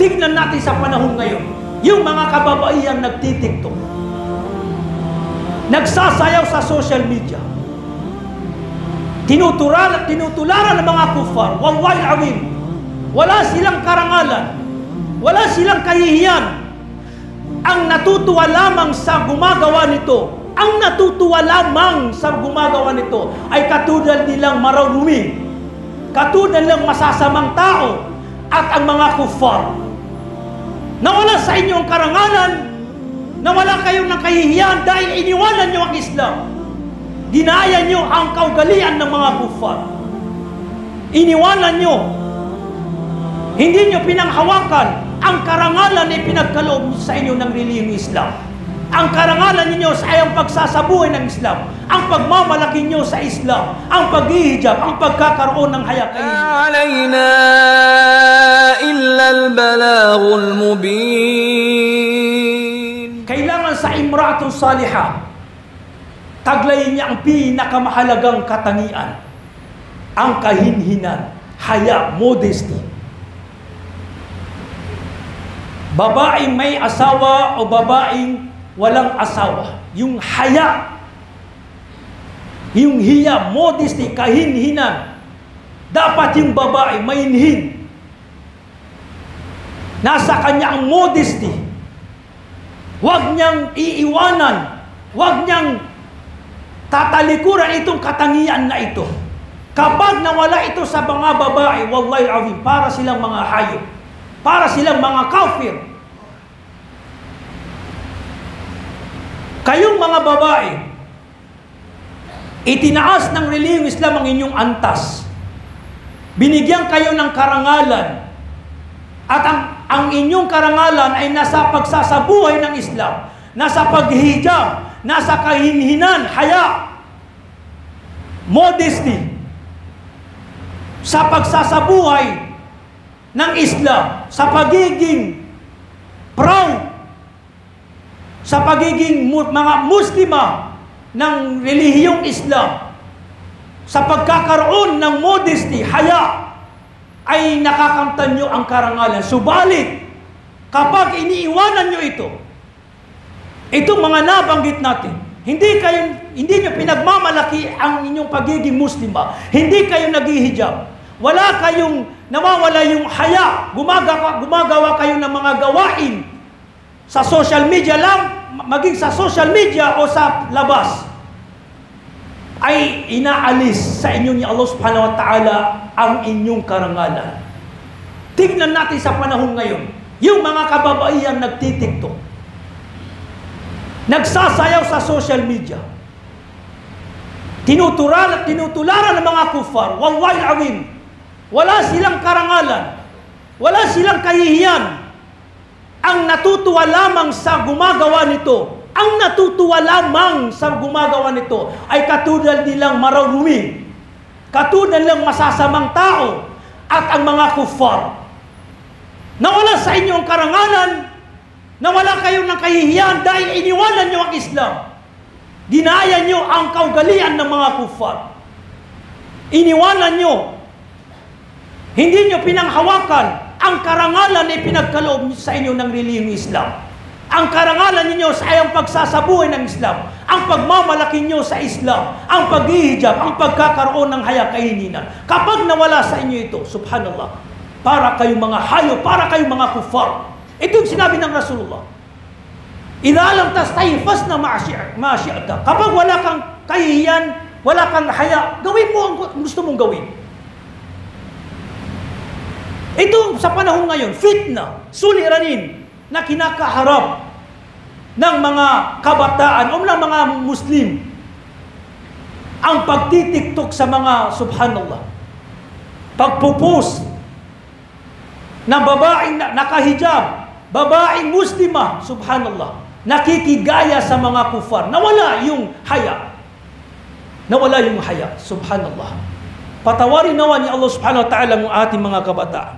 Tignan natin sa panahon ngayon, yung mga kababaihan nagtitiktok, nagsasayaw sa social media, tinutularan ng mga kufar. Wallahi al-azim, wala silang karangalan, wala silang kahihiyan. Ang natutuwa lamang sa gumagawa nito, ay katulad nilang marurumi, katulad nilang masasamang tao at ang mga kufar. Nawala sa inyo ang karangalan, nawala kayong ng kahihiyan dahil iniwanan nyo ang Islam. Ginaya nyo ang kaugalian ng mga kufar. Iniwanan nyo, hindi nyo pinanghawakan ang karangalan na pinagkaloob sa inyo ng relihiyong Islam. Ang karangalan ninyo sa ayang pagsasabuhay ng Islam, ang pagmamalaki nyo sa Islam, ang paghihijab, ang pagkakaroon ng hayakain. Alayna illa al-balaghul mubin. Kailangan sa imra'atun salihah, taglayin niya ang pinakamahalagang katangian, ang kahinhinan, haya, modesty. Babaeng may asawa o babaeng walang asawa, yung haya, yung hiya, modesty, kahinhinan, dapat yung babae mainhin. Nasa kanya ang modesty. Huwag niyang iiwanan, huwag niyang tatalikuran itong katangian na ito. Kapag nawala ito sa mga babae, wallahi al-azim, para silang mga hayop, para silang mga kafir. Kayong mga babae, itinaas ng relihiyong Islam ang inyong antas. Binigyan kayo ng karangalan. At ang inyong karangalan ay nasa pagsasabuhay ng Islam, nasa paghihijab, nasa kahinhinan, haya, modesty, sa pagsasabuhay ng Islam, sa pagiging proud, sa pagiging mga Muslima ng relihiyong Islam, sa pagkakaroon ng modesty, haya, ay nakakamtan nyo ang karangalan. Subalit, kapag iniiwanan nyo ito, itong mga nabanggit natin, hindi nyo pinagmamalaki ang inyong pagiging Muslima, hindi kayo naghihijab, nawawala yung haya, gumagawa kayo ng mga gawain sa social media lang, maging sa social media o sa labas, ay inaalis sa inyo ni Allah subhanahu wa ta'ala ang inyong karangalan. Tignan natin sa panahon ngayon, yung mga kababaihan nagtitiktok, nagsasayaw sa social media, tinutularan ng mga kufar. Wallahi al-azim, wala silang karangalan, wala silang kahihiyan. Ang natutuwa lamang sa gumagawa nito, ay katulad nilang marurumi, katulad nilang masasamang tao at ang mga kufar. Nawala sa inyo ang karangalan, nawala kayo ng kahihiyan dahil iniwanan nyo ang Islam. Ginaya nyo ang kaugalian ng mga kufar. Iniwanan nyo, hindi nyo pinanghawakan ang karangalan na pinagkaloob sa inyo ng relihiyong Islam. Ang karangalan ninyo sa ayang pagsasabuhay ng Islam, ang pagmamalaki nyo sa Islam, ang paghihijab, ang pagkakaroon ng haya, kahinhinan. Kapag nawala sa inyo ito, subhanallah, para kayong mga hayop, para kayong mga kufar. Ito yung sinabi ng Rasulullah. Idha lam tastayfas na ma'asyi'aka. Kapag wala kang kahihiyan, wala kang haya, gawin mo ang gusto mong gawin. Ito sa panahon ngayon, fitna, suliranin na kinakaharap ng mga kabataan o ng mga Muslim. Ang pagtitiktok sa mga, subhanallah, pagpupos ng babaeng nakahijab, babaeng Muslima, subhanallah, nakikigaya sa mga kufar. Nawala yung haya. Nawala yung haya, subhanallah. Patawarin nawa ni Allah subhanahu wa ta'ala ang ating mga kabataan.